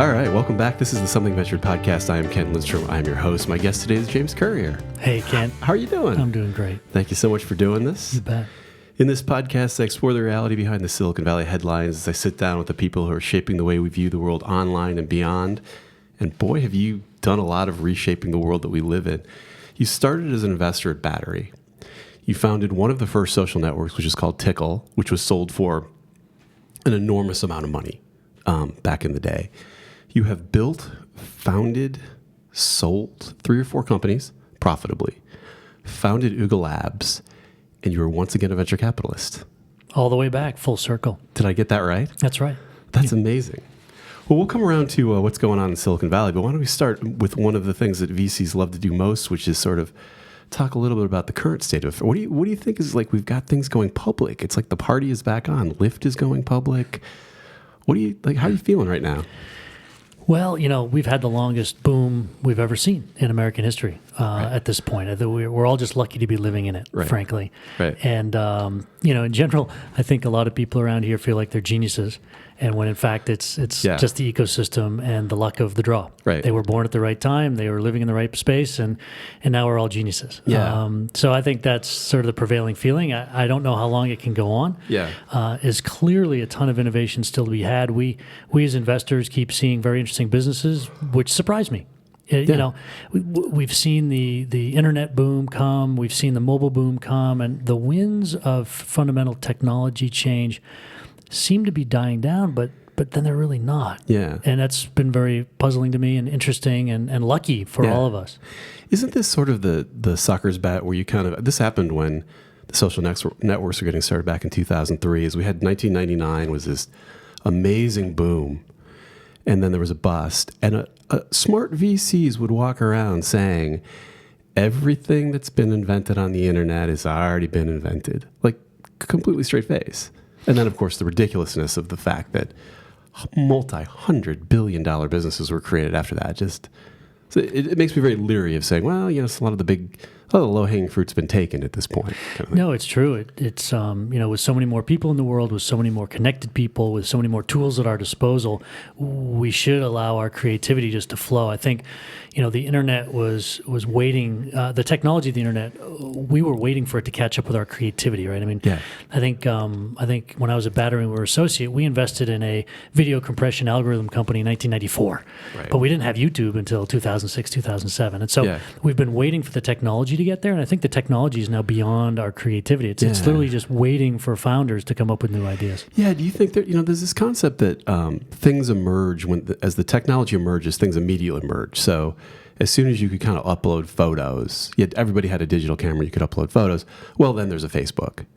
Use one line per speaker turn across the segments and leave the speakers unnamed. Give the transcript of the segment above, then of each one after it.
All right, welcome back. This is the Something Ventured podcast. I am Ken Lindstrom. I am your host. My guest today is James Currier.
Hey, Ken.
How are you doing?
I'm doing great.
Thank you so much for doing this.
You bet.
In this podcast, I explore the reality behind the Silicon Valley headlines as I sit down with the people who are shaping the way we view the world online and beyond. And boy, have you done a lot of reshaping the world that we live in. You started as an investor at Battery. You founded one of the first social networks, which is called Tickle, which was sold for an enormous amount of money back in the day. You have built, founded, sold 3 or 4 companies profitably, founded Ooga Labs, and you were once again a venture capitalist.
All the way back, full circle.
Did I get that right?
That's right.
That's amazing. Well, we'll come around to what's going on in Silicon Valley, but why don't we start with one of the things that VCs love to do most, which is sort of talk a little bit about the current state of it. What do you think is like we've got things going public? It's like the party is back on. Lyft is going public. What do you like? How are you feeling right now?
Well, we've had the longest boom we've ever seen in American history at this point. We're all just lucky to be living in it, frankly.
Right.
And, in general, I think a lot of people around here feel like they're geniuses. And when in fact it's just the ecosystem and the luck of the draw.
Right.
They were born at the right time. They were living in the right space. And now we're all geniuses.
Yeah.
So I think that's sort of the prevailing feeling. I don't know how long it can go on.
Yeah.
There's clearly a ton of innovation still to be had. We as investors keep seeing very interesting businesses, which surprise me. We've seen the internet boom come. We've seen the mobile boom come. And the winds of fundamental technology change seem to be dying down, but then they're really not.
Yeah.
And that's been very puzzling to me and interesting and lucky for all of us.
Isn't this sort of the sucker's bet where you this happened when the social networks were getting started back in 2003, as we had 1999 was this amazing boom, and then there was a bust, and smart VCs would walk around saying, everything that's been invented on the internet has already been invented, like completely straight face. And then, of course, the ridiculousness of the fact that multi-$100 billion businesses were created after that. So it makes me very leery of saying, well, a lot of the low-hanging fruit's been taken at this point. Kind of
no, it's true. It's with so many more people in the world, with so many more connected people, with so many more tools at our disposal, we should allow our creativity just to flow. I think, the internet was waiting. The technology of the internet, we were waiting for it to catch up with our creativity, right? I mean,
yeah.
I think when I was at Battery and we were associate, we invested in a video compression algorithm company in 1994, but we didn't have YouTube until 2006, 2007, and so we've been waiting for the technology to get there, and I think the technology is now beyond our creativity. It's literally just waiting for founders to come up with new ideas. Yeah.
Do you think that there's this concept that things emerge as the technology emerges, things immediately emerge. So as soon as you could kind of upload photos, everybody had a digital camera, you could upload photos. Well, then there's a Facebook.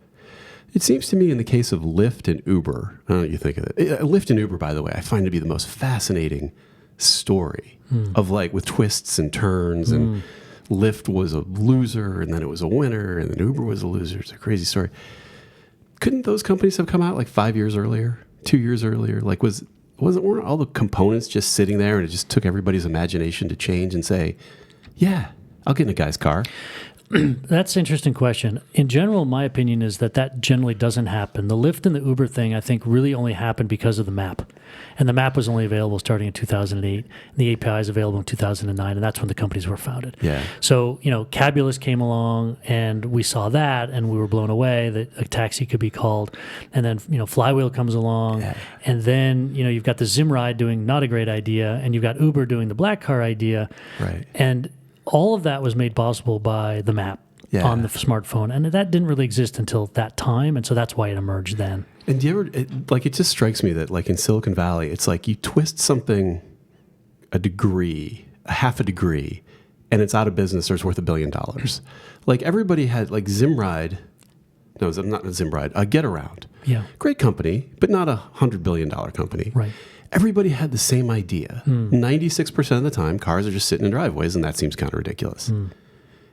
It seems to me in the case of Lyft and Uber, I don't know what you think of it. Lyft and Uber, by the way, I find to be the most fascinating story of with twists and turns and Lyft was a loser, and then it was a winner, and then Uber was a loser. It's a crazy story. Couldn't those companies have come out 5 years earlier, 2 years earlier? Weren't all the components just sitting there, and it just took everybody's imagination to change and say, yeah, I'll get in a guy's car?
That's an interesting question. In general, my opinion is that generally doesn't happen. The Lyft and the Uber thing, I think, really only happened because of the map. And the map was only available starting in 2008. The API is available in 2009, and that's when the companies were founded.
Yeah.
So, Cabulous came along, and we saw that, and we were blown away that a taxi could be called. And then, Flywheel comes along, and then, you've got the Zimride doing not a great idea, and you've got Uber doing the black car idea.
Right.
And all of that was made possible by the map on the smartphone. And that didn't really exist until that time. And so that's why it emerged then.
And do you ever, it just strikes me that in Silicon Valley, it's you twist something a half a degree, and it's out of business or it's worth $1 billion. Everybody had Zimride, no, not Zimride, GetAround.
Yeah. Great
company, but not a $100 billion company.
Right.
Everybody had the same idea. 96% of the time, cars are just sitting in driveways, and that seems kind of ridiculous. And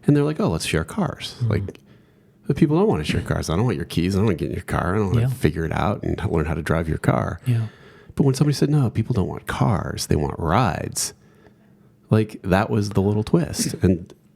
they're like, oh, let's share cars. But people don't want to share cars. I don't want your keys. I don't want to get in your car. I don't want to figure it out and learn how to drive your car.
Yeah.
But when somebody said, no, people don't want cars, they want rides, that was the little twist.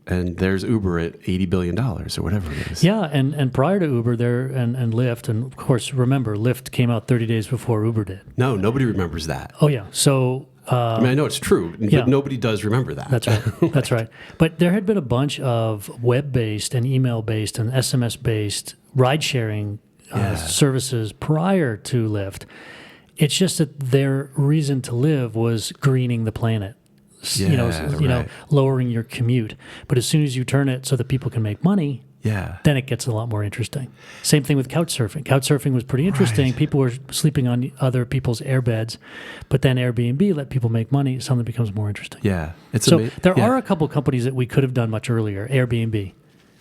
And there's Uber at $80 billion or whatever it is.
Yeah, and prior to Uber there and Lyft, and of course, remember, Lyft came out 30 days before Uber did.
No, nobody remembers that.
Oh, yeah. So
I mean, I know it's true,
yeah.
but nobody does remember that.
That's right. That's right. But there had been a bunch of web-based and email-based and SMS-based ride-sharing services prior to Lyft. It's just that their reason to live was greening the planet. Lowering your commute. But as soon as you turn it so that people can make money, then it gets a lot more interesting. Same thing with couchsurfing. Couchsurfing was pretty interesting. Right. People were sleeping on other people's airbeds, but then Airbnb let people make money. Something becomes more interesting.
Yeah.
There are a couple companies that we could have done much earlier. Airbnb.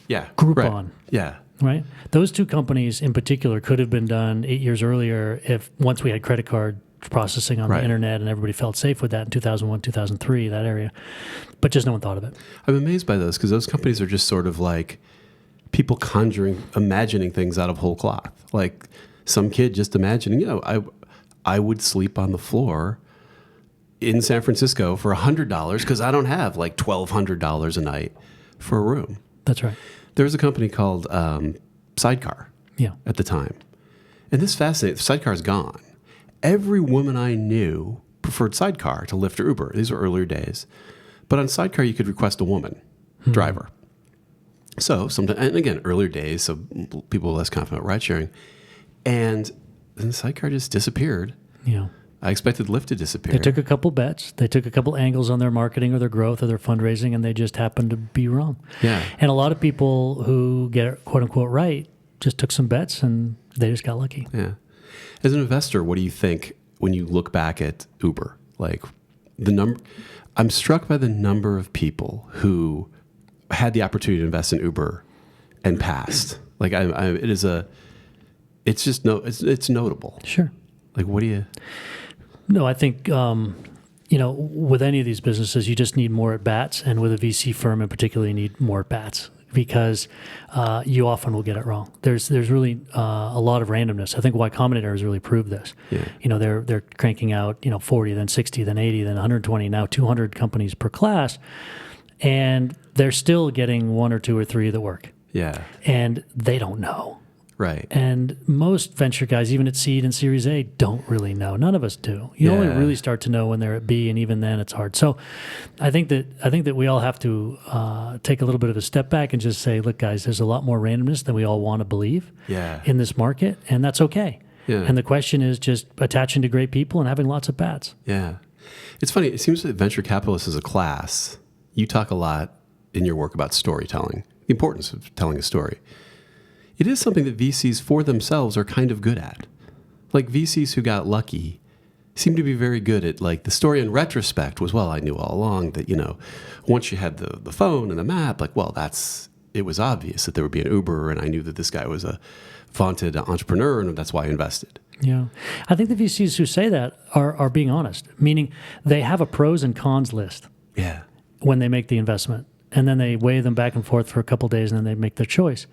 Yeah.
Groupon.
Right. Yeah.
Right? Those two companies in particular could have been done 8 years earlier if once we had credit card processing on the internet and everybody felt safe with that in 2001, 2003, that area. But just no one thought of it. I'm
amazed by those because those companies are just sort of like people imagining things out of whole cloth. Like some kid just imagining, I would sleep on the floor in San Francisco for $100 because I don't have like $1,200 a night for a room.
That's right.
There was a company called Sidecar at the time. And this fascinating, Sidecar's gone. Every woman I knew preferred Sidecar to Lyft or Uber. These were earlier days. But on Sidecar, you could request a woman driver. So sometimes, and again, earlier days, so people were less confident about ride sharing. And then Sidecar just disappeared.
Yeah.
I expected Lyft to disappear.
They took a couple bets. They took a couple angles on their marketing or their growth or their fundraising, and they just happened to be wrong.
Yeah.
And a lot of people who get it, quote unquote, right, just took some bets and they just got lucky.
Yeah. As an investor, what do you think when you look back at Uber? Like I'm struck by the number of people who had the opportunity to invest in Uber and passed. Like it's notable.
Sure.
Like, what do you?
No, I think, with any of these businesses, you just need more at bats. And with a VC firm in particular, you need more at bats because you often will get it wrong. There's really a lot of randomness. I think Y Combinator has really proved this.
Yeah.
They're cranking out 40, then 60, then 80, then 120, now 200 companies per class, and they're still getting one or two or three that work.
Yeah.
And they don't know.
Right.
And most venture guys, even at seed and Series A, don't really know. None of us do. You only really start to know when they're at B, and even then it's hard. So I think that we all have to take a little bit of a step back and just say, look, guys, there's a lot more randomness than we all want to believe in this market, and that's okay. Yeah. And the question is just attaching to great people and having lots of bats.
Yeah. It's funny. It seems that venture capitalists as a class, you talk a lot in your work about storytelling, the importance of telling a story. It is something that VCs for themselves are kind of good at. Like VCs who got lucky seem to be very good at, like, the story in retrospect was, well, I knew all along that, once you had the phone and the map, like, well, it was obvious that there would be an Uber, and I knew that this guy was a vaunted entrepreneur, and that's why I invested.
Yeah. I think the VCs who say that are being honest, meaning they have a pros and cons list when they make the investment, and then they weigh them back and forth for a couple of days, and then they make their choice.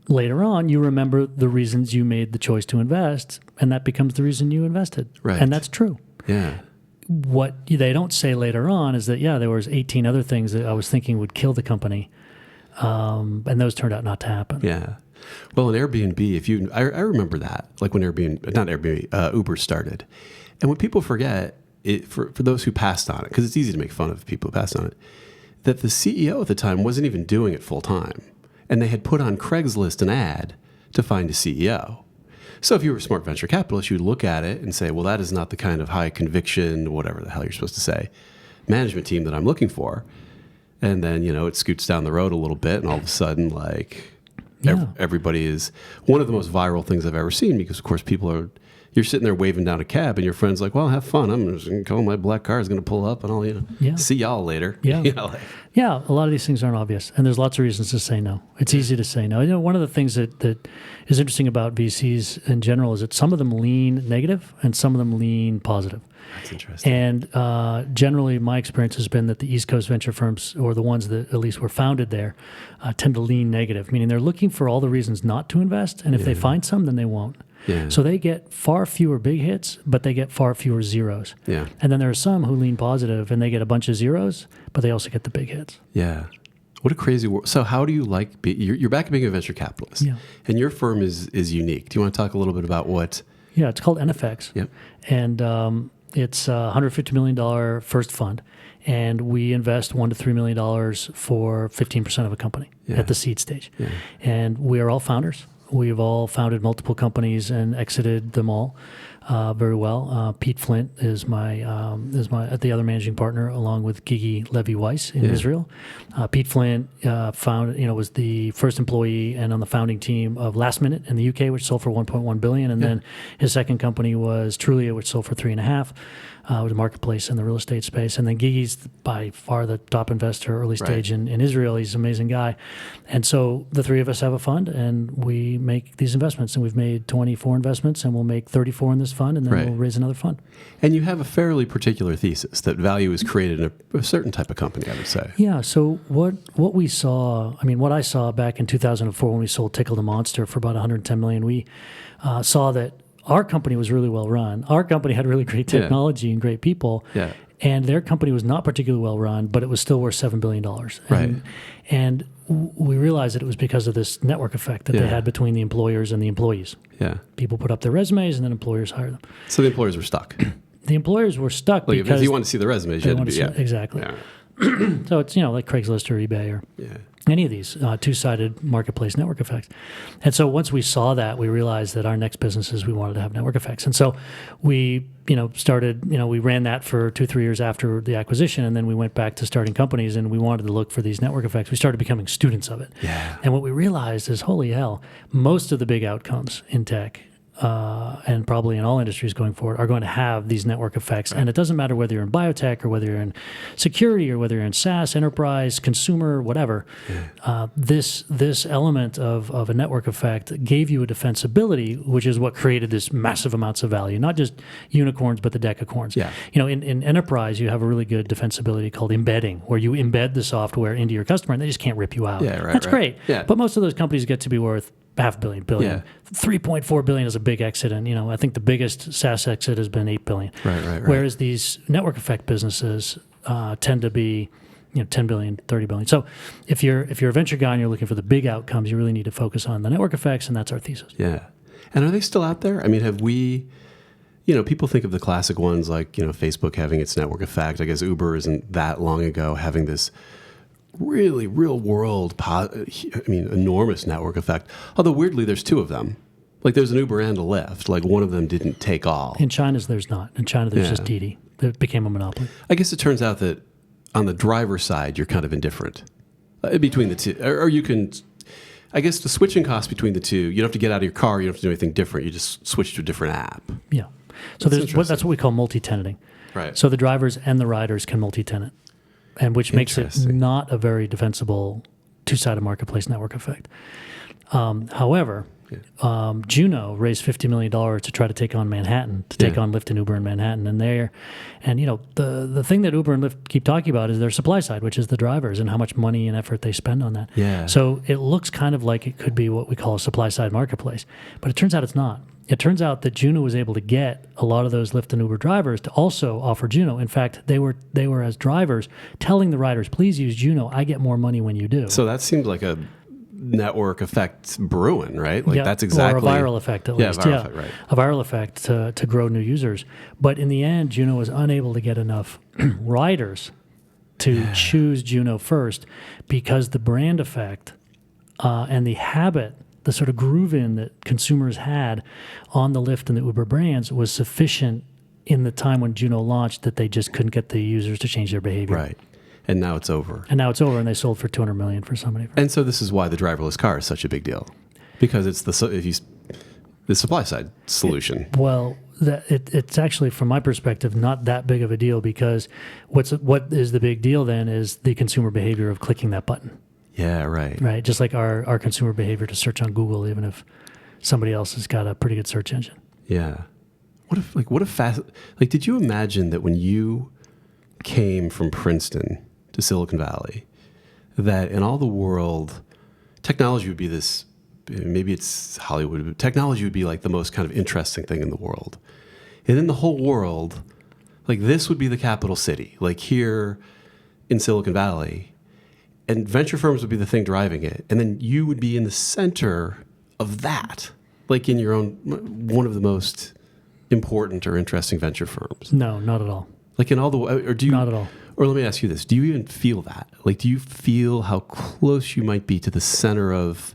Later on, you remember the reasons you made the choice to invest, and that becomes the reason you invested.
Right.
And that's true.
Yeah.
What they don't say later on is that, there was 18 other things that I was thinking would kill the company, and those turned out not to happen.
Yeah. Well, in Airbnb, I remember that, like when Uber started. And what people forget, for those who passed on it, because it's easy to make fun of people who passed on it, that the CEO at the time wasn't even doing it full time. And they had put on Craigslist an ad to find a CEO. So if you were a smart venture capitalist, you'd look at it and say, well, that is not the kind of high conviction, whatever the hell you're supposed to say, management team that I'm looking for. And then, it scoots down the road a little bit, and all of a sudden, everybody is one of the most viral things I've ever seen, because, of course, you're sitting there waving down a cab, and your friend's like, well, have fun. I'm just going to go. My black car is going to pull up, and I'll see y'all later.
Yeah. Yeah, a lot of these things aren't obvious, and there's lots of reasons to say no. It's easy to say no. One of the things that is interesting about VCs in general is that some of them lean negative and some of them lean positive.
That's interesting.
And generally, my experience has been that the East Coast venture firms, or the ones that at least were founded there, tend to lean negative, meaning they're looking for all the reasons not to invest, and if they find some, then they won't.
Yeah.
So they get far fewer big hits, but they get far fewer zeros.
Yeah.
And then there are some who lean positive, and they get a bunch of zeros, but they also get the big hits.
Yeah. What a crazy world. So how do you you're back to being a venture capitalist, and your firm is unique. Do you want to talk a little bit about what?
Yeah, it's called NFX.
Yep.
And It's a $150 million first fund, and we invest $1 to $3 million for 15% of a company at the seed stage. Yeah. And we are all founders. We've all founded multiple companies and exited them all very well. Pete Flint is the other managing partner, along with Gigi Levy-Weiss in Israel. Pete Flint was the first employee and on the founding team of Last Minute in the UK, which sold for $1.1 billion, and then his second company was Currier, which sold for $3.5. It was a marketplace in the real estate space. And then Gigi's by far the top investor early stage in Israel. He's an amazing guy. And so the three of us have a fund, and we make these investments. And we've made 24 investments, and we'll make 34 in this fund, and then we'll raise another fund.
And you have a fairly particular thesis that value is created in a certain type of company, I would say.
Yeah. So what we saw, what I saw back in 2004 when we sold Tickle to Monster for about $110 million, we saw that our company was really well run. Our company had really great technology and great people. Yeah. And their company was not particularly well run, but it was still worth $7 billion. And we realized that it was because of this network effect that they had between the employers and the employees. Yeah. People put up their resumes, and then employers hire them.
So the employers were stuck.
The employers were stuck because
if you want to see the resumes, you had to be,
exactly. Yeah. So it's like Craigslist or eBay or any of these two-sided marketplace network effects. And so once we saw that, we realized that our next businesses, we wanted to have network effects. And so we started, we ran that for 2-3 years after the acquisition, and then we went back to starting companies, and we wanted to look for these network effects. We started becoming students of it. Yeah. And what we realized is, holy hell, most of the big outcomes in tech and probably in all industries going forward are going to have these network effects. Right. And it doesn't matter whether you're in biotech or whether you're in security or whether you're in SaaS, enterprise, consumer, whatever. Yeah. This element of a network effect gave you a defensibility, which is what created this massive amounts of value, not just unicorns, but the decacorns. Yeah. In enterprise, you have a really good defensibility called embedding, where you embed the software into your customer and they just can't rip you out. Yeah, right, That's great. Yeah. But most of those companies get to be worth $500 million. Yeah. $3.4 billion is a big exit, and I think the biggest SaaS exit has been $8 billion. Right. Whereas these network effect businesses tend to be, $10 billion, $30 billion. So if you're a venture guy and you're looking for the big outcomes, you really need to focus on the network effects, and that's our thesis. Yeah.
And are they still out there? Have we? People think of the classic ones like Facebook having its network effect. I guess Uber isn't that long ago having this really real world, enormous network effect. Although weirdly, there's two of them. Like there's an Uber and a Lyft. Like one of them didn't take all.
In China, there's not. In China, there's just Didi. It became a monopoly.
I guess it turns out that on the driver's side, you're kind of indifferent between the two. Or you can, I guess the switching cost between the two, you don't have to get out of your car. You don't have to do anything different. You just switch to a different app.
Yeah. So that's what we call multi-tenanting. Right. So the drivers and the riders can multi-tenant. And which makes it not a very defensible two-sided marketplace network effect. However, Juno raised $50 million to try to take on Manhattan, to take on Lyft and Uber in Manhattan. And the thing that Uber and Lyft keep talking about is their supply side, which is the drivers and how much money and effort they spend on that. Yeah. So it looks kind of like it could be what we call a supply side marketplace, but it turns out it's not. It turns out that Juno was able to get a lot of those Lyft and Uber drivers to also offer Juno. In fact, they were as drivers telling the riders, please use Juno. I get more money when you do.
So that seems like a network effect brewing, right? Like that's exactly.
Or a viral effect at least. Effect, right. A viral effect to grow new users. But in the end, Juno was unable to get enough riders to choose Juno first because the brand effect and the habit, the sort of groove-in that consumers had on the Lyft and the Uber brands was sufficient in the time when Juno launched that they just couldn't get the users to change their behavior.
Right. And now it's over.
And they sold for $200 million for somebody.
And so this is why the driverless car is such a big deal, because it's the supply side solution.
It's actually, from my perspective, not that big of a deal, because what is the big deal then is the consumer behavior of clicking that button.
Yeah, right.
Right, just like our consumer behavior to search on Google, even if somebody else has got a pretty good search engine.
Yeah. Did you imagine that when you came from Princeton to Silicon Valley, that in all the world, technology would be this, maybe it's Hollywood, but technology would be like the most kind of interesting thing in the world. And in the whole world, like this would be the capital city, like here in Silicon Valley, and venture firms would be the thing driving it. And then you would be in the center of that, like in your own, one of the most important or interesting venture firms?
No, not at all.
Like in all the, or do you?
Not at all.
Or let me ask you this: do you even feel that? Like, do you feel how close you might be to the center of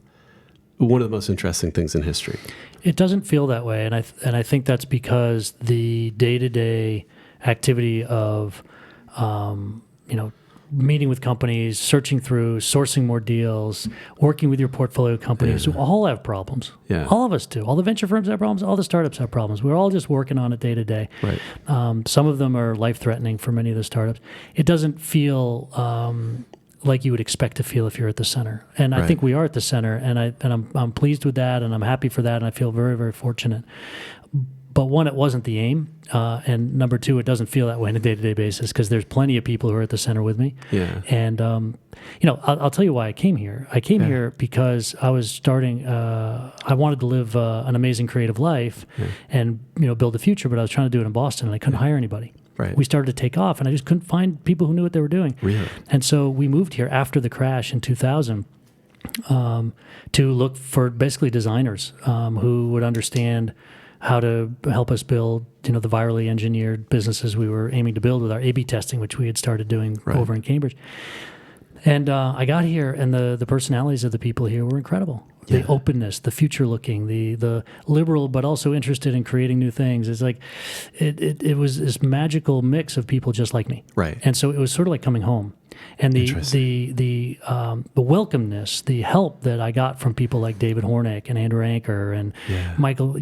one of the most interesting things in history?
It doesn't feel that way, and I think that's because the day-to-day activity of, meeting with companies, searching through, sourcing more deals, working with your portfolio companies who all have problems.
Yeah.
All of us do. All the venture firms have problems. All the startups have problems. We're all just working on it day to day.
Right.
Some of them are life-threatening for many of the startups. It doesn't feel like you would expect to feel if you're at the center. And I think we are at the center, and I'm pleased with that, and I'm happy for that, and I feel very, very fortunate. But one, it wasn't the aim, and number two, it doesn't feel that way on a day-to-day basis because there's plenty of people who are at the center with me.
Yeah.
And I'll tell you why I came here. I came here because I was starting. I wanted to live an amazing creative life, and build a future. But I was trying to do it in Boston, and I couldn't hire anybody.
Right.
We started to take off, and I just couldn't find people who knew what they were doing.
Really?
And so we moved here after the crash in 2000 to look for basically designers who would understand how to help us build, the virally engineered businesses we were aiming to build with our A/B testing, which we had started doing over in Cambridge. And I got here, and the personalities of the people here were incredible. The openness, the future-looking, the liberal, but also interested in creating new things. It's like it was this magical mix of people just like me.
Right.
And so it was sort of like coming home. And the welcomeness, the help that I got from people like David Hornick and Andrew Anker and Michael,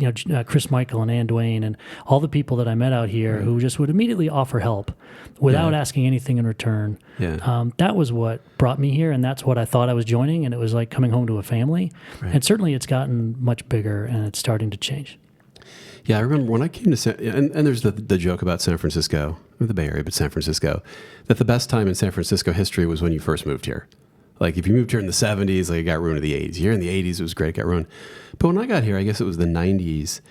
Chris Michael and Ann Duane and all the people that I met out here who just would immediately offer help without asking anything in return.
Yeah.
That was what brought me here, and that's what I thought I was joining, and it was like coming home to a family.
Right.
And certainly it's gotten much bigger, and it's starting to change.
Yeah, I remember when I came to and there's the joke about San Francisco, or the Bay Area, but San Francisco, that the best time in San Francisco history was when you first moved here. Like if you moved here in the 70s, like it got ruined in the 80s. Here in the 80s, it was great, it got ruined. But when I got here, I guess it was the 90s,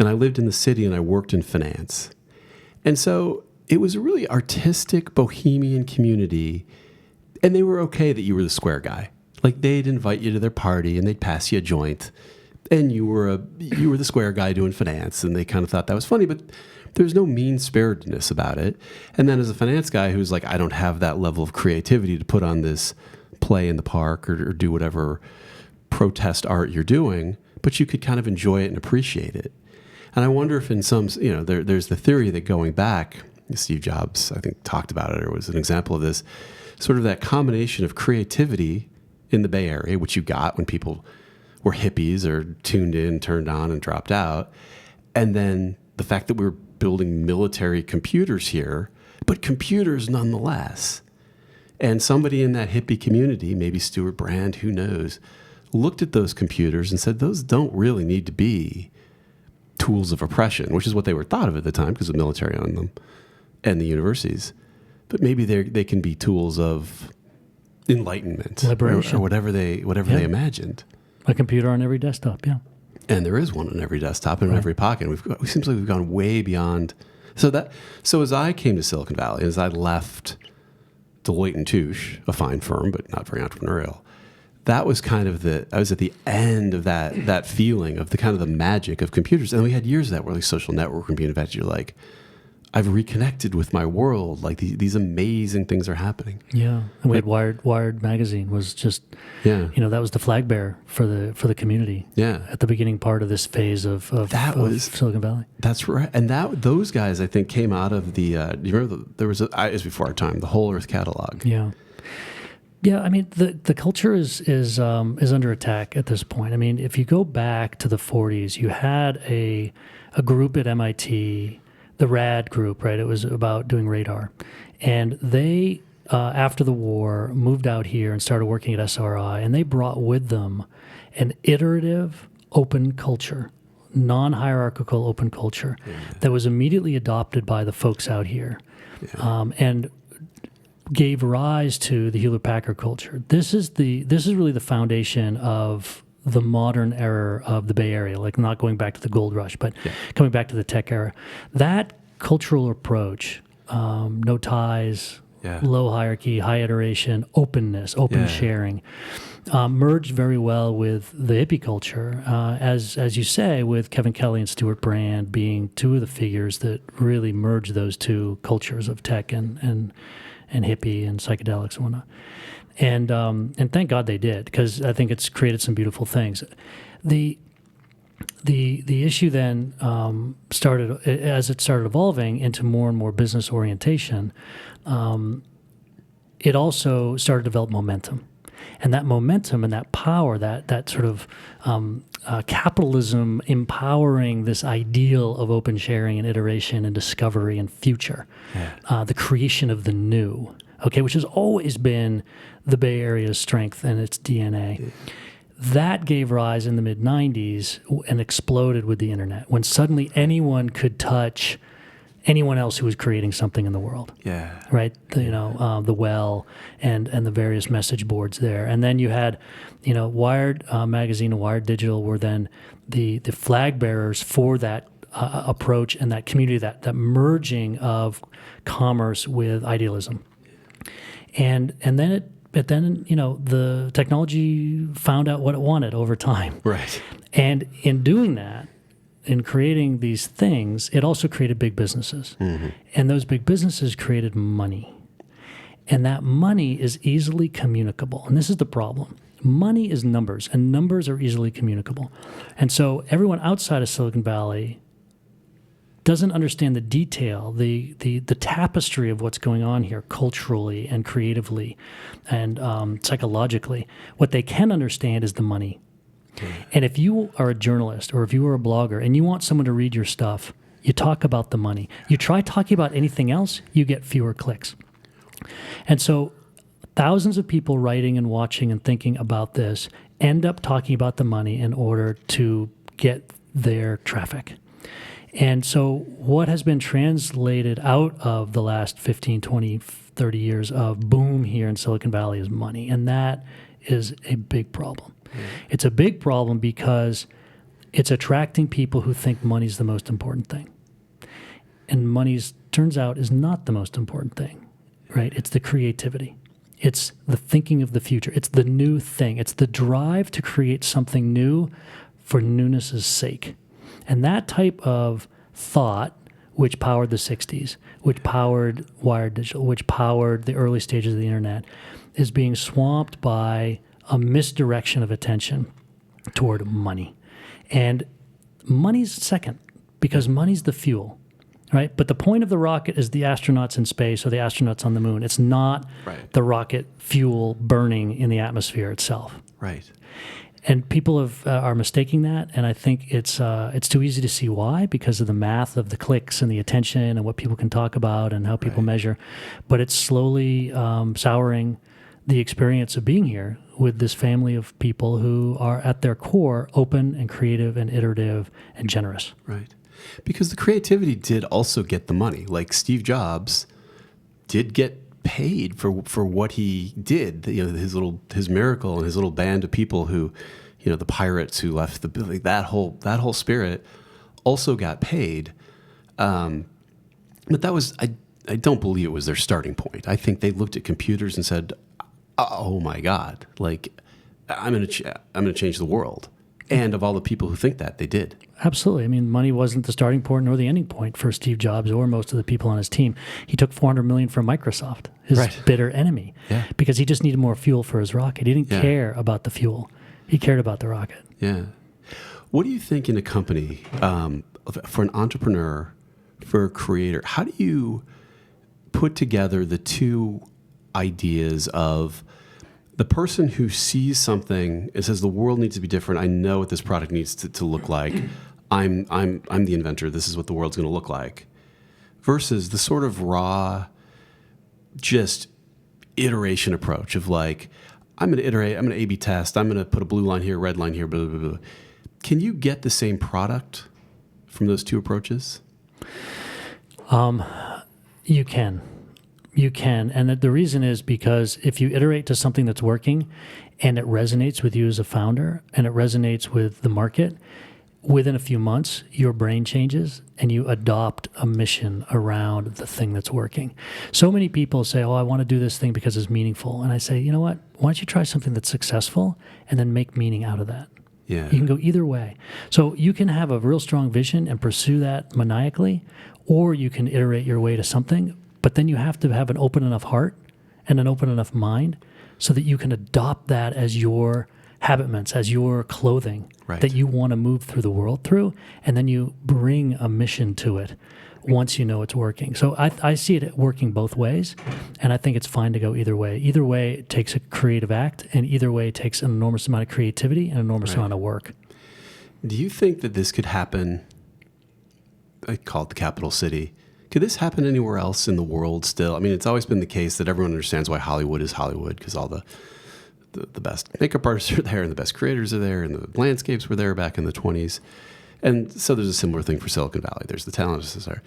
and I lived in the city and I worked in finance. And so it was a really artistic, bohemian community, and they were okay that you were the square guy. Like they'd invite you to their party and they'd pass you a joint. And you were the square guy doing finance, and they kind of thought that was funny, but there's no mean-spiritedness about it. And then as a finance guy who's like, I don't have that level of creativity to put on this play in the park or do whatever protest art you're doing, but you could kind of enjoy it and appreciate it. And I wonder if in some, there's the theory that going back, Steve Jobs, I think, talked about it or was an example of this, sort of that combination of creativity in the Bay Area, which you got when people were hippies or tuned in, turned on, and dropped out. And then the fact that we were building military computers here, but computers nonetheless. And somebody in that hippie community, maybe Stuart Brand, who knows, looked at those computers and said, those don't really need to be tools of oppression, which is what they were thought of at the time because the military owned them and the universities. But maybe they can be tools of enlightenment,
liberation,
or whatever they imagined.
A computer on every desktop, yeah.
And there is one on every desktop and in every pocket. It seems like we've gone way beyond. So as I came to Silicon Valley, as I left Deloitte & Touche, a fine firm but not very entrepreneurial, that was kind of I was at the end of that feeling of the kind of the magic of computers. And we had years of that where like social networking being invented. You're like, I've reconnected with my world. Like these amazing things are happening.
Yeah, and we had Wired magazine was just, that was the flag bearer for the community. Yeah, at the beginning part of this phase of Silicon Valley.
That's right, and those guys I think came out of the. Do you remember there was it was before our time, the Whole Earth catalog.
Yeah. Yeah, I mean the culture is under attack at this point. I mean, if you go back to the 40s, you had a group at MIT. The RAD group, right? It was about doing radar. And they, after the war, moved out here and started working at SRI, and they brought with them an iterative open culture, non-hierarchical open culture that was immediately adopted by the folks out here and gave rise to the Hewlett-Packard culture. This is really the foundation of the modern era of the Bay Area, like not going back to the gold rush, but coming back to the tech era. That cultural approach, no ties, low hierarchy, high iteration, openness, open sharing, merged very well with the hippie culture, as you say, with Kevin Kelly and Stuart Brand being two of the figures that really merged those two cultures of tech and hippie and psychedelics and whatnot. And thank God they did, because I think it's created some beautiful things. The issue then started, as it started evolving into more and more business orientation, it also started to develop momentum. And that momentum and that power, that sort of capitalism empowering this ideal of open sharing and iteration and discovery and future, the creation of the new, which has always been the Bay Area's strength and its DNA. Yeah. That gave rise in the mid-'90s and exploded with the internet, when suddenly anyone could touch anyone else who was creating something in the world.
Yeah.
Right? The Well and the various message boards there. And then you had, Wired Magazine and Wired Digital were then the flag bearers for that approach and that community, that merging of commerce with idealism. And then the technology found out what it wanted over time.
Right.
And in doing that, in creating these things, it also created big businesses. Mm-hmm. And those big businesses created money. And that money is easily communicable. And this is the problem. Money is numbers, and numbers are easily communicable. And so everyone outside of Silicon Valley doesn't understand the detail, the tapestry of what's going on here culturally and creatively and psychologically. What they can understand is the money. And if you are a journalist or if you are a blogger and you want someone to read your stuff, you talk about the money. You try talking about anything else, you get fewer clicks. And so thousands of people writing and watching and thinking about this end up talking about the money in order to get their traffic. And so what has been translated out of the last 15, 20, 30 years of boom here in Silicon Valley is money. And that is a big problem. It's a big problem because it's attracting people who think money's the most important thing. And money's, turns out, is not the most important thing, right? It's the creativity. It's the thinking of the future. It's the new thing. It's the drive to create something new for newness' sake. And that type of thought, which powered the 60s, which powered Wired Digital, which powered the early stages of the internet, is being swamped by a misdirection of attention toward money. And money's second, because money's the fuel, right? But the point of the rocket is the astronauts in space or the astronauts on the moon. It's not the rocket fuel burning in the atmosphere itself.
Right.
And people are mistaking that, and I think it's too easy to see why, because of the math of the clicks and the attention and what people can talk about and how people measure. But it's slowly souring the experience of being here with this family of people who are at their core open and creative and iterative and generous.
Right. Because the creativity did also get the money. Like Steve Jobs did get paid for what he did. His miracle and his little band of people who, the pirates who left the building, that whole spirit also got paid. But that was I don't believe it was their starting point. I think they looked at computers and said, "Oh my God! Like I'm going to change the world." And of all the people who think that, they did.
Absolutely. I mean, money wasn't the starting point nor the ending point for Steve Jobs or most of the people on his team. He took $400 million from Microsoft, his bitter enemy, because he just needed more fuel for his rocket. He didn't care about the fuel. He cared about the rocket.
Yeah. What do you think in a company, for an entrepreneur, for a creator, how do you put together the two ideas of the person who sees something and says the world needs to be different. I know what this product needs to look like. I'm the inventor. This is what the world's going to look like. Versus the sort of raw, just iteration approach of like, I'm going to iterate. I'm going to A/B test. I'm going to put a blue line here, red line here. Blah blah blah. Can you get the same product from those two approaches?
You can. You can. And the reason is because if you iterate to something that's working and it resonates with you as a founder and it resonates with the market, within a few months, your brain changes and you adopt a mission around the thing that's working. So many people say, oh, I want to do this thing because it's meaningful. And I say, you know what? Why don't you try something that's successful and then make meaning out of that?
Yeah.
You can go either way. So you can have a real strong vision and pursue that maniacally, or you can iterate your way to something, but then you have to have an open enough heart and an open enough mind so that you can adopt that as your habitments, as your clothing that you want to move through the world through, and then you bring a mission to it once you know it's working. So I see it working both ways, and I think it's fine to go either way. Either way, it takes a creative act, and either way, it takes an enormous amount of creativity and an enormous amount of work.
Do you think that this could happen, I call it the capital city, could this happen anywhere else in the world still? I mean, it's always been the case that everyone understands why Hollywood is Hollywood, because all the best makeup artists are there and the best creators are there and the landscapes were there back in the 20s. And so there's a similar thing for Silicon Valley. There's the talent there.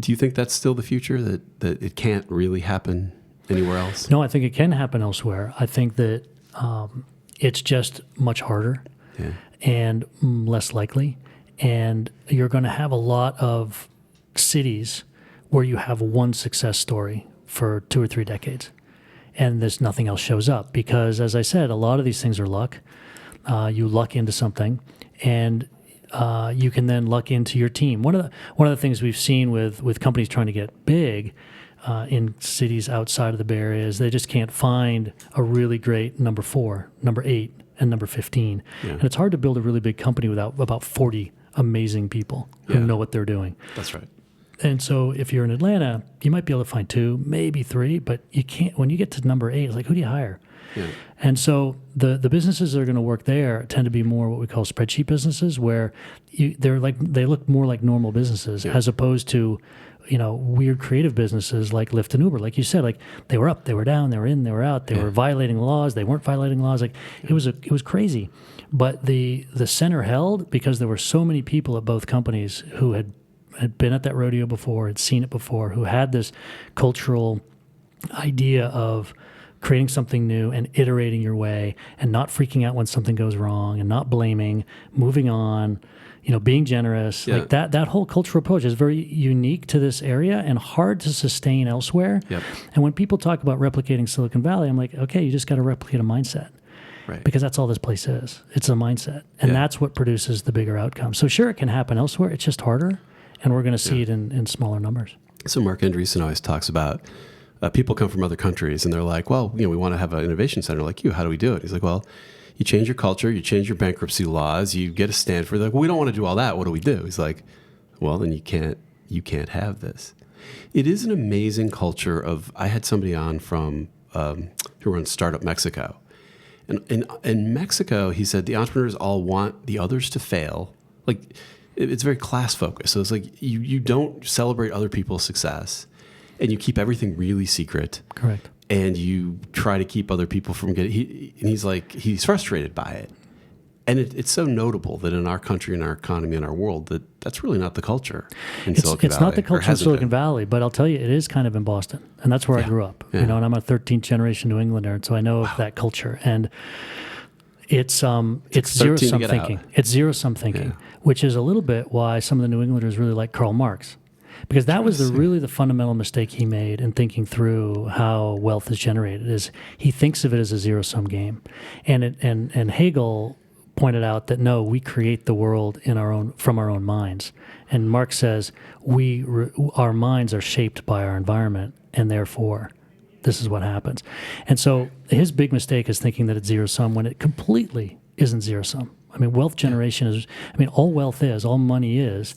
Do you think that's still the future, that it can't really happen anywhere else?
No, I think it can happen elsewhere. I think that it's just much harder and less likely. And you're going to have a lot of cities where you have one success story for 2 or 3 decades. And there's nothing else shows up because, as I said, a lot of these things are luck. You luck into something, and you can then luck into your team. One of the things we've seen with companies trying to get big in cities outside of the Bay Area is they just can't find a really great number 4, number 8, and number 15. Yeah. And it's hard to build a really big company without about 40 amazing people who know what they're doing.
That's right.
And so if you're in Atlanta, you might be able to find 2, maybe 3, but you can't. When you get to number 8, it's like, who do you hire? Yeah. And so the businesses that are going to work there tend to be more what we call spreadsheet businesses, where they look more like normal businesses as opposed to weird creative businesses like Lyft and Uber. Like you said, like they were up, they were down, they were in, they were out, they were violating laws, they weren't violating laws. Like it was crazy. But the center held because there were so many people at both companies who had been at that rodeo before, had seen it before, who had this cultural idea of creating something new and iterating your way and not freaking out when something goes wrong and not blaming, moving on, being generous. Like that whole cultural approach is very unique to this area and hard to sustain elsewhere. Yep. And when people talk about replicating Silicon Valley, I'm like, okay, you just got to replicate a mindset. Right. Because that's all this place is. It's a mindset. And that's what produces the bigger outcome. So sure, it can happen elsewhere. It's just harder. And we're going to see it in smaller numbers.
So Mark Andreessen always talks about people come from other countries and they're like, well, we want to have an innovation center like you. How do we do it? He's like, well, you change your culture, you change your bankruptcy laws, you get a Stanford. They're like, well, we don't want to do all that. What do we do? He's like, well, then you can't have this. It is an amazing culture of. I had somebody on from who runs Startup Mexico, and in Mexico, he said the entrepreneurs all want the others to fail, like. It's very class focused. So it's like you don't celebrate other people's success and you keep everything really secret.
Correct.
And you try to keep other people from getting, he's frustrated by it. And it's so notable that in our country, in our economy, in our world, that's really not the culture in Silicon Valley.
It's not the culture in Silicon Valley, but I'll tell you, it is kind of in Boston. And that's where I grew up. Yeah. And I'm a 13th generation New Englander, and so I know of that culture. And it's zero-sum thinking. It's zero-sum thinking, which is a little bit why some of the New Englanders really like Karl Marx. Because that was really the fundamental mistake he made in thinking through how wealth is generated, is he thinks of it as a zero-sum game. And Hegel pointed out that, no, we create the world from our own minds. And Marx says our minds are shaped by our environment, and therefore this is what happens. And so his big mistake is thinking that it's zero-sum when it completely isn't zero-sum. I mean, wealth generation all wealth is, all money is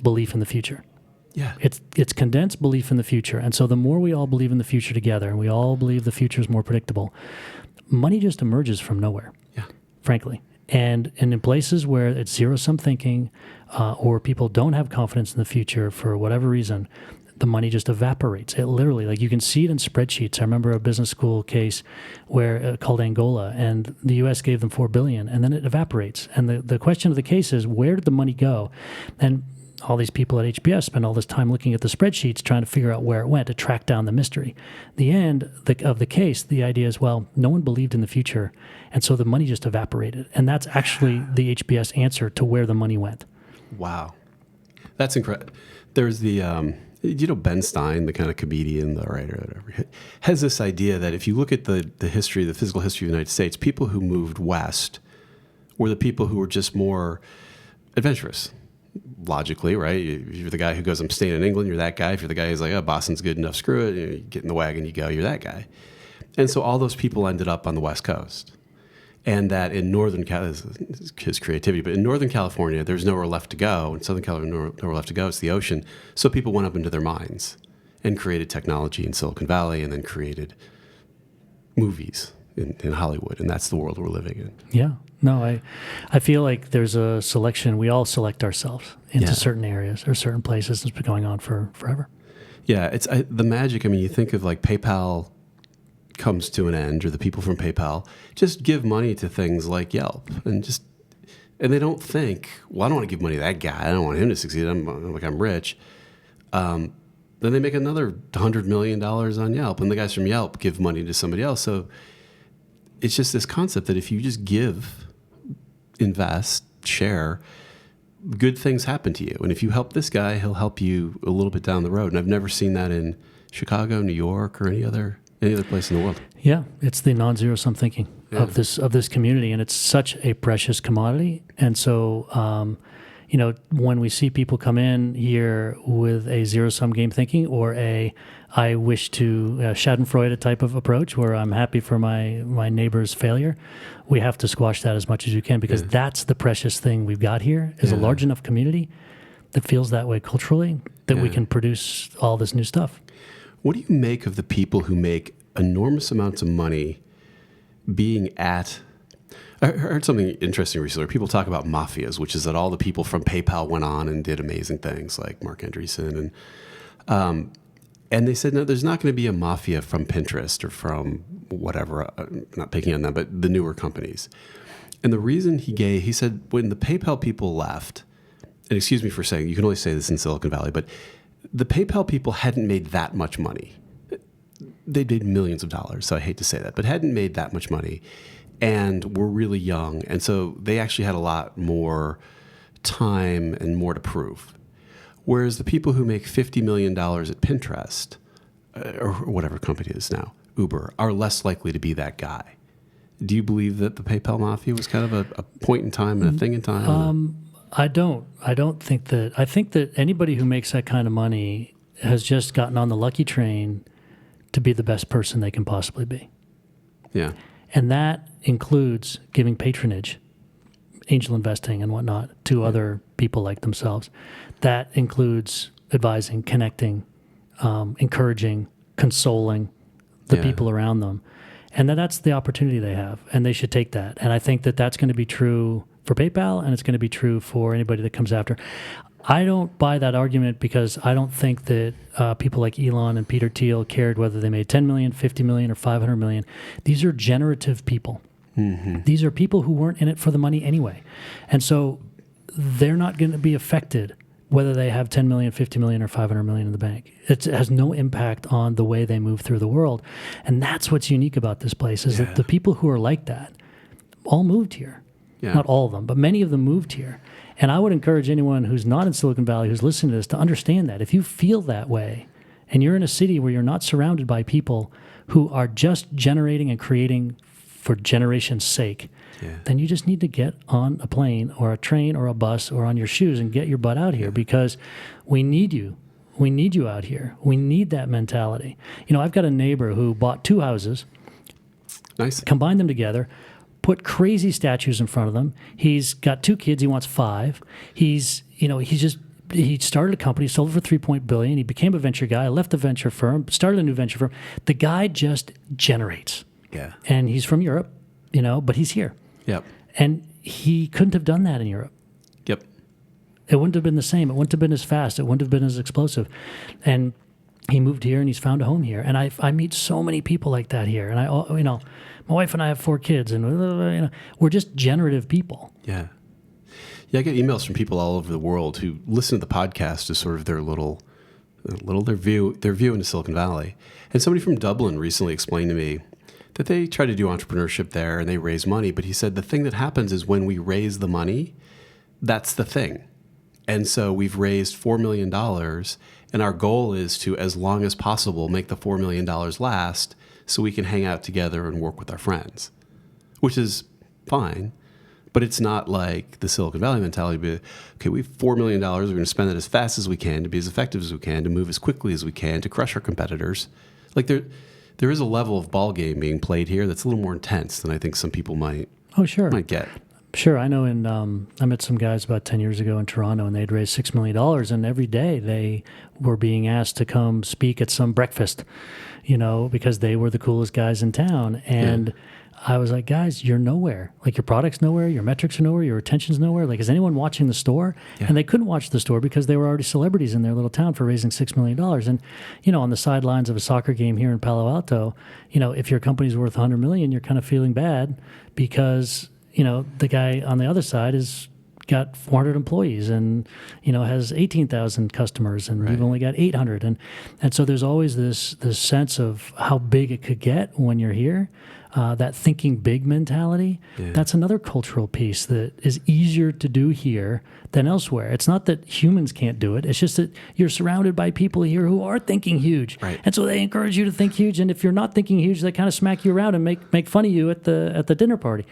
belief in the future. Yeah. It's condensed belief in the future. And so the more we all believe in the future together, and we all believe the future is more predictable, money just emerges from nowhere, frankly. And in places where it's zero-sum thinking or people don't have confidence in the future for whatever reason, the money just evaporates. It literally, like you can see it in spreadsheets. I remember a business school case where called Angola, and the U.S. gave them $4 billion, and then it evaporates. And the question of the case is, where did the money go? And all these people at HBS spend all this time looking at the spreadsheets trying to figure out where it went to track down the mystery. The end of the case, the idea is, well, no one believed in the future, and so the money just evaporated. And that's actually the HBS answer to where the money went.
Wow. That's incredible. There's the, Ben Stein, the kind of comedian, the writer, whatever, has this idea that if you look at the history, the physical history of the United States, people who moved west were the people who were just more adventurous. Logically, right? If you're the guy who goes, I'm staying in England, you're that guy. If you're the guy who's like, oh, Boston's good enough, screw it, you get in the wagon, you go, you're that guy. And so all those people ended up on the West Coast. And that in Northern California, his creativity, but in Northern California, there's nowhere left to go. In Southern California, nowhere left to go. It's the ocean. So people went up into their mines and created technology in Silicon Valley and then created movies in Hollywood. And that's the world we're living in.
Yeah. No, I feel like there's a selection. We all select ourselves into certain areas or certain places. It's been going on for forever.
Yeah, it's the magic. I mean, you think of like PayPal comes to an end, or the people from PayPal just give money to things like Yelp, and they don't think, well, I don't want to give money to that guy. I don't want him to succeed. I'm rich. Then they make another $100 million on Yelp, and the guys from Yelp give money to somebody else. So it's just this concept that if you just give, invest, share, good things happen to you. And if you help this guy, he'll help you a little bit down the road. And I've never seen that in Chicago, New York, or any other place in the world.
Yeah, it's the non-zero sum thinking of this community, and it's such a precious commodity. And so, when we see people come in here with a zero-sum game thinking or I wish to Schadenfreude type of approach where I'm happy for my neighbor's failure, we have to squash that as much as we can, because that's the precious thing we've got here is a large enough community that feels that way culturally that we can produce all this new stuff.
What do you make of the people who make enormous amounts of money being at... I heard something interesting recently where people talk about mafias, which is that all the people from PayPal went on and did amazing things like Mark Andreessen. And they said, no, there's not going to be a mafia from Pinterest or from whatever, not picking on them, but the newer companies. And the reason he said when the PayPal people left, and excuse me for saying, you can only say this in Silicon Valley, but the PayPal people hadn't made that much money. They made millions of dollars, so I hate to say that, but hadn't made that much money and were really young. And so they actually had a lot more time and more to prove. Whereas the people who make $50 million at Pinterest, or whatever company it is now, Uber, are less likely to be that guy. Do you believe that the PayPal mafia was kind of a point in time and a thing in time?
I don't think that. I think that anybody who makes that kind of money has just gotten on the lucky train to be the best person they can possibly be.
Yeah.
And that includes giving patronage, angel investing and whatnot, to other people like themselves. That includes advising, connecting, encouraging, consoling the people around them. And that's the opportunity they have, and they should take that. And I think that that's going to be true for PayPal, and it's going to be true for anybody that comes after. I don't buy that argument because I don't think that people like Elon and Peter Thiel cared whether they made 10 million, 50 million, or 500 million. These are generative people. Mm-hmm. These are people who weren't in it for the money anyway. And so they're not going to be affected whether they have 10 million, 50 million, or 500 million in the bank. It has no impact on the way they move through the world. And that's what's unique about this place is that the people who are like that all moved here. Yeah. Not all of them, but many of them moved here. And I would encourage anyone who's not in Silicon Valley, who's listening to this, to understand that. If you feel that way, and you're in a city where you're not surrounded by people who are just generating and creating for generation's sake, then you just need to get on a plane or a train or a bus or on your shoes and get your butt out here because we need you. We need you out here. We need that mentality. You know, I've got a neighbor who bought 2 houses, combined them together, put crazy statues in front of them. He's got 2 kids. He wants 5. He started a company, sold it for $3 billion. He became a venture guy, left the venture firm, started a new venture firm. The guy just generates. Yeah. And he's from Europe, but he's here.
Yep.
And he couldn't have done that in Europe.
Yep.
It wouldn't have been the same. It wouldn't have been as fast. It wouldn't have been as explosive. And he moved here and he's found a home here. And I meet so many people like that here. And my wife and I have 4 kids, and we're just generative people.
Yeah. Yeah, I get emails from people all over the world who listen to the podcast as sort of their their view into Silicon Valley. And somebody from Dublin recently explained to me that they try to do entrepreneurship there and they raise money. But he said the thing that happens is when we raise the money, that's the thing. And so we've raised $4 million, and our goal is to, as long as possible, make the $4 million last so we can hang out together and work with our friends, which is fine. But it's not like the Silicon Valley mentality. But, okay, we have $4 million. We're going to spend it as fast as we can, to be as effective as we can, to move as quickly as we can, to crush our competitors. Like there is a level of ball game being played here that's a little more intense than I think some people might get.
Sure. I know I met some guys about 10 years ago in Toronto, and they'd raised $6 million, and every day they were being asked to come speak at some breakfast, because they were the coolest guys in town. And I was like, guys, you're nowhere. Like, your product's nowhere, your metrics are nowhere, your attention's nowhere. Like, is anyone watching the store? Yeah. And they couldn't watch the store because they were already celebrities in their little town for raising $6 million. And, on the sidelines of a soccer game here in Palo Alto, if your company's worth $100 million, you're kind of feeling bad because the guy on the other side is got 400 employees and, has 18,000 customers, and you've only got 800. And so there's always this sense of how big it could get when you're here. That thinking big mentality, that's another cultural piece that is easier to do here than elsewhere. It's not that humans can't do it. It's just that you're surrounded by people here who are thinking huge. Right. And so they encourage you to think huge. And if you're not thinking huge, they kind of smack you around and make fun of you at the dinner party.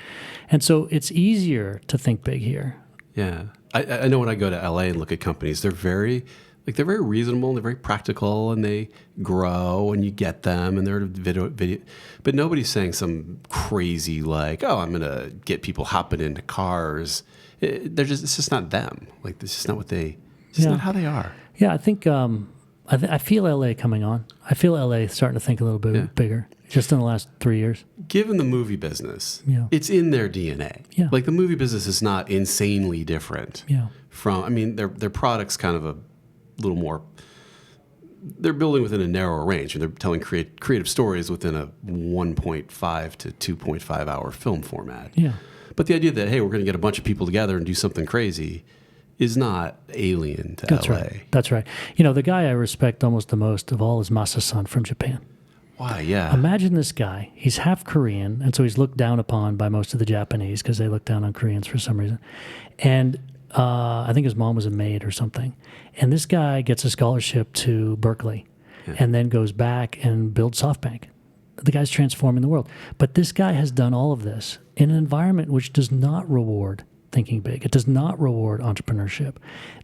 And so it's easier to think big here. Yeah.
I know when I go to LA and look at companies, they're very reasonable and they're very practical and they grow and you get them and they're video. But nobody's saying some crazy like, oh, I'm going to get people hopping into cars. It's just not them. Like, this is not what it's just not how they are.
Yeah, I think I feel LA coming on. I feel LA starting to think a little bit bigger just in the last 3 years.
Given the movie business, it's in their DNA.
Yeah.
Like, the movie business is not insanely different from, their product's kind of a little more, they're building within a narrower range and they're telling creative stories within a 1.5 to 2.5 hour film format.
Yeah.
But the idea that, hey, we're going to get a bunch of people together and do something crazy is not alien to
That's
LA.
Right. That's right. The guy I respect almost the most of all is Masa-san from Japan.
Why, yeah.
Imagine this guy. He's half Korean, and so he's looked down upon by most of the Japanese because they look down on Koreans for some reason. And I think his mom was a maid or something. And this guy gets a scholarship to Berkeley and then goes back and builds SoftBank. The guy's transforming the world. But this guy has done all of this in an environment which does not reward thinking big. It does not reward entrepreneurship.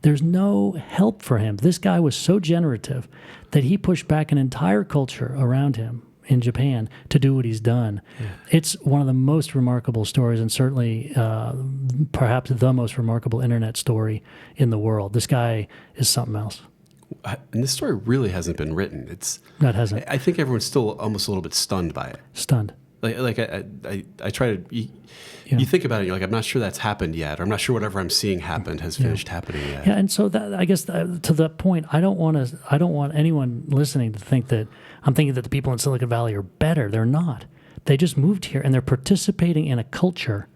There's no help for him. This guy was so generative that he pushed back an entire culture around him in Japan to do what he's done. Yeah. It's one of the most remarkable stories, and certainly perhaps the most remarkable internet story in the world. This guy is something else.
And this story really hasn't been written.
That hasn't.
I think everyone's still almost a little bit stunned by it.
Stunned.
Like I try to. You think about it, you're like, I'm not sure that's happened yet, or I'm not sure whatever I'm seeing happened has finished happening yet.
Yeah, and so that, I guess to that point, I don't want anyone listening to think that I'm thinking that the people in Silicon Valley are better. They're not. They just moved here and they're participating in a culture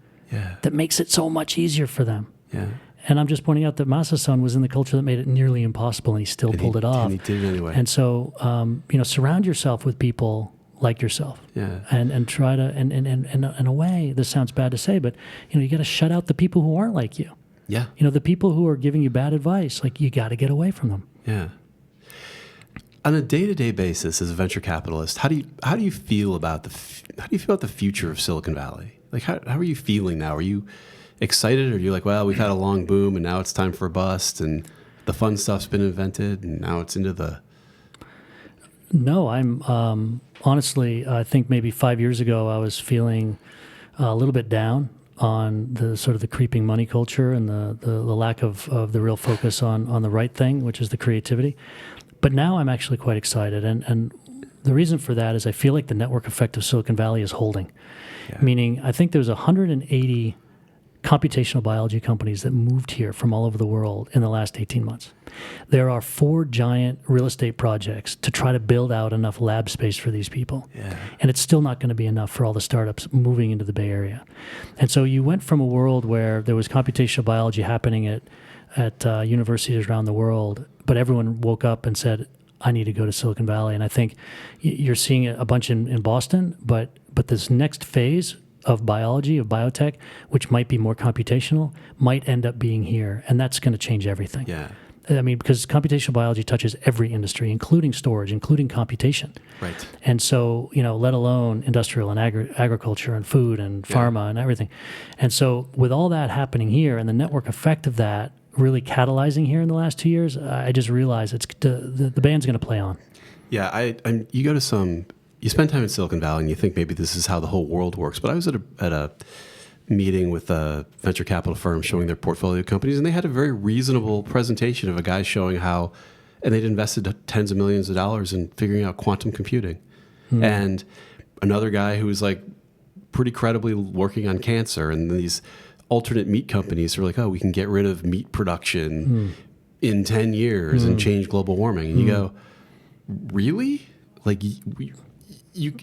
that makes it so much easier for them.
Yeah.
And I'm just pointing out that Masa-san was in the culture that made it nearly impossible, and he still pulled it off.
And he did it anyway.
And so, surround yourself with people like yourself, and try to, and in a way, this sounds bad to say, but you got to shut out the people who aren't like you.
Yeah.
The people who are giving you bad advice, like, you got to get away from them.
Yeah. On a day-to-day basis, as a venture capitalist, how do you feel about the future of Silicon Valley? Like, how are you feeling now? Are you excited, or are you like, well, we've had a long boom and now it's time for a bust, and the fun stuff's been invented and now it's into the...
No, I'm honestly, I think maybe 5 years ago I was feeling a little bit down on the sort of the creeping money culture and the lack of the real focus on the right thing, which is the creativity. But now I'm actually quite excited, and the reason for that is I feel like the network effect of Silicon Valley is holding. Meaning, I think there's 180 computational biology companies that moved here from all over the world in the last 18 months. There are 4 giant real estate projects to try to build out enough lab space for these people.
Yeah.
And it's still not going to be enough for all the startups moving into the Bay Area. And so you went from a world where there was computational biology happening at universities around the world, but everyone woke up and said, I need to go to Silicon Valley. And I think you're seeing it a bunch in Boston, but this next phase of biology, of biotech, which might be more computational, might end up being here. And that's going to change everything.
Yeah.
I mean, because computational biology touches every industry, including storage, including computation.
Right.
And so, let alone industrial and agriculture and food and pharma and everything. And so with all that happening here and the network effect of that really catalyzing here in the last 2 years, I just realized the band's going to play on.
Yeah, you go to you spend time in Silicon Valley and you think maybe this is how the whole world works. But I was at a meeting with a venture capital firm showing their portfolio companies, and they had a very reasonable presentation of a guy showing how, and they'd invested tens of millions of dollars in figuring out quantum computing. And another guy who was like pretty credibly working on cancer, and these alternate meat companies are like, oh, we can get rid of meat production in 10 years and change global warming. And you go, really? Like, you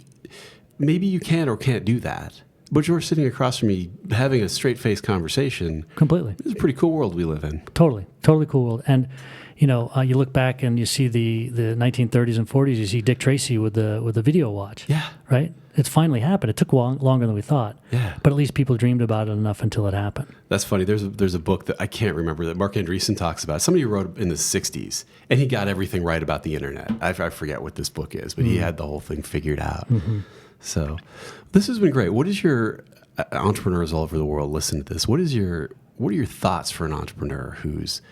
maybe you can or can't do that. But you're sitting across from me having a straight-faced conversation.
Completely.
It's a pretty cool world we live in.
Totally cool world. And, you look back and you see the 1930s and 40s, you see Dick Tracy with the video watch.
Yeah.
Right? It's finally happened. It took longer than we thought.
Yeah.
But at least people dreamed about it enough until it happened.
That's funny. There's a book that I can't remember that Mark Andreessen talks about. Somebody who wrote in the 60s, and he got everything right about the internet. I forget what this book is, but he had the whole thing figured out. So this has been great. What is your entrepreneurs all over the world listen to this? What are your thoughts for an entrepreneur who's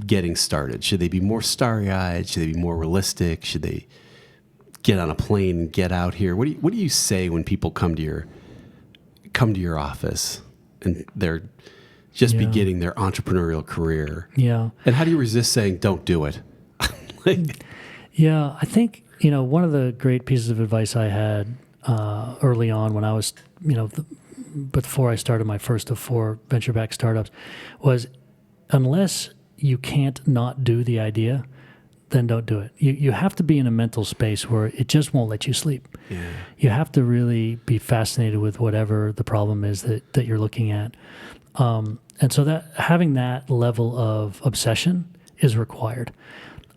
getting started? Should they be more starry-eyed? Should they be more realistic? Should they get on a plane and get out here? What do you say when people come to your office and they're just beginning their entrepreneurial career?
Yeah.
And how do you resist saying, don't do it?
Yeah, I think, one of the great pieces of advice I had early on when I was, before I started my first of 4 venture-backed startups was, unless you can't not do the idea, then don't do it. You have to be in a mental space where it just won't let you sleep.
Yeah.
You have to really be fascinated with whatever the problem is that you're looking at. And so that having that level of obsession is required.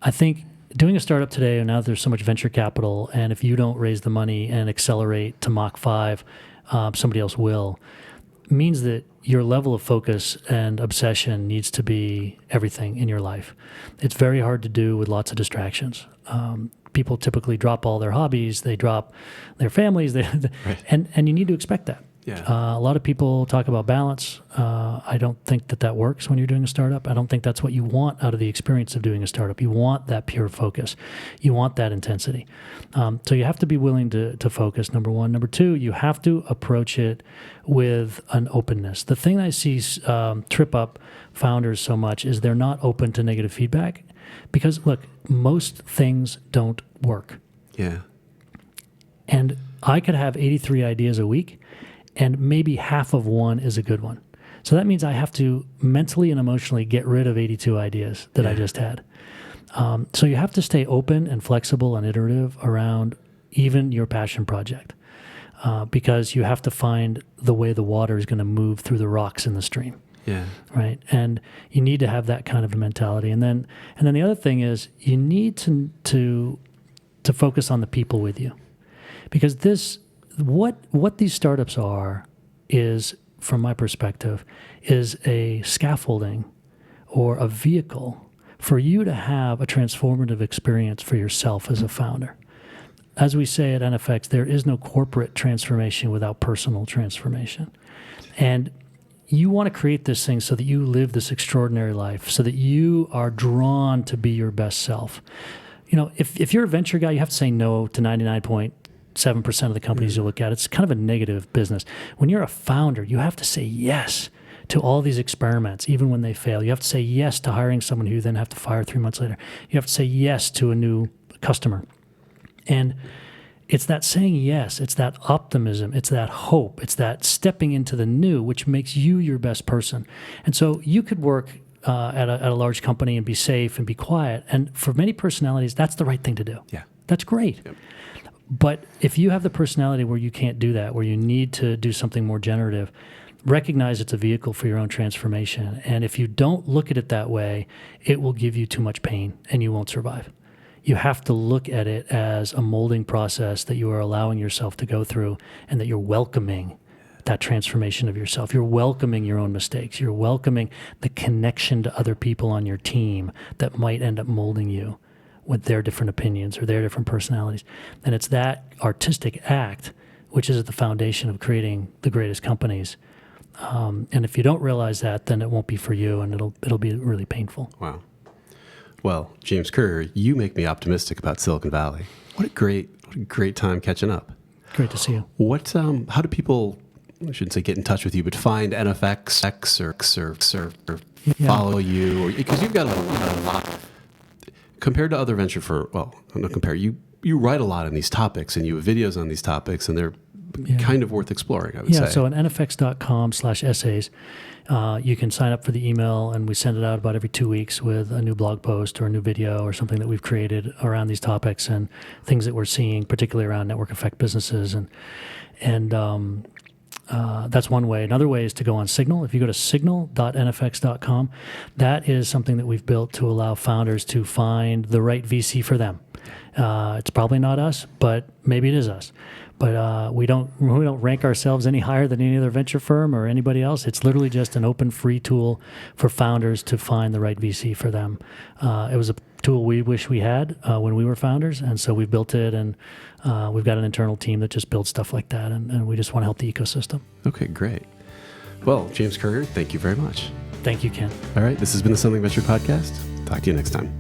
I think doing a startup today, and now there's so much venture capital, and if you don't raise the money and accelerate to Mach 5, somebody else will, means that your level of focus and obsession needs to be everything in your life. It's very hard to do with lots of distractions. People typically drop all their hobbies, they drop their families,
Right.
and you need to expect that.
Yeah.
A lot of people talk about balance. I don't think that works when you're doing a startup. I don't think that's what you want out of the experience of doing a startup. You want that pure focus. You want that intensity. So you have to be willing to focus, number one. Number two, you have to approach it with an openness. The thing I see trip up founders so much is they're not open to negative feedback because, look, most things don't work.
Yeah.
And I could have 83 ideas a week, and maybe half of one is a good one. So that means I have to mentally and emotionally get rid of 82 ideas that I just had. So you have to stay open and flexible and iterative around even your passion project because you have to find the way the water is going to move through the rocks in the stream.
Yeah.
Right. And you need to have that kind of a mentality. And then the other thing is you need to focus on the people with you, because what these startups are is, from my perspective, is a scaffolding or a vehicle for you to have a transformative experience for yourself as a founder. As we say at NFX, there is no corporate transformation without personal transformation. And you want to create this thing so that you live this extraordinary life, so that you are drawn to be your best self. If you're a venture guy, you have to say no to 99.7% of the companies you look at. It's kind of a negative business. When you're a founder, you have to say yes to all these experiments, even when they fail. You have to say yes to hiring someone who you then have to fire 3 months later. You have to say yes to a new customer. And it's that saying yes, it's that optimism, it's that hope, it's that stepping into the new, which makes you your best person. And so you could work at a large company and be safe and be quiet. And for many personalities, that's the right thing to do.
Yeah.
That's great.
Yep.
But if you have the personality where you can't do that, where you need to do something more generative, recognize it's a vehicle for your own transformation. And if you don't look at it that way, it will give you too much pain and you won't survive. You have to look at it as a molding process that you are allowing yourself to go through, and that you're welcoming that transformation of yourself. You're welcoming your own mistakes. You're welcoming the connection to other people on your team that might end up molding you with their different opinions or their different personalities. And it's that artistic act which is at the foundation of creating the greatest companies. And if you don't realize that, then it won't be for you, and it'll be really painful.
Wow. Well, James Currier, you make me optimistic about Silicon Valley. What a great time catching up.
Great to see you.
What? How do people? I shouldn't say get in touch with you, but find NFX or follow you, because you've got a lot compared to other venture not compare. You write a lot on these topics, and you have videos on these topics, and they're kind of worth exploring, I would say.
Yeah, so on nfx.com/essays, you can sign up for the email, and we send it out about every 2 weeks with a new blog post or a new video or something that we've created around these topics and things that we're seeing, particularly around network effect businesses. And that's one way. Another way is to go on Signal. If you go to signal.nfx.com, that is something that we've built to allow founders to find the right VC for them. It's probably not us, but maybe it is us. But we don't rank ourselves any higher than any other venture firm or anybody else. It's literally just an open, free tool for founders to find the right VC for them. It was a tool we wish we had when we were founders, and so we've built it, and we've got an internal team that just builds stuff like that, and we just want to help the ecosystem.
Okay, great. Well, James Currier, thank you very much.
Thank you, Ken.
All right, this has been the Something Venture podcast. Talk to you next time.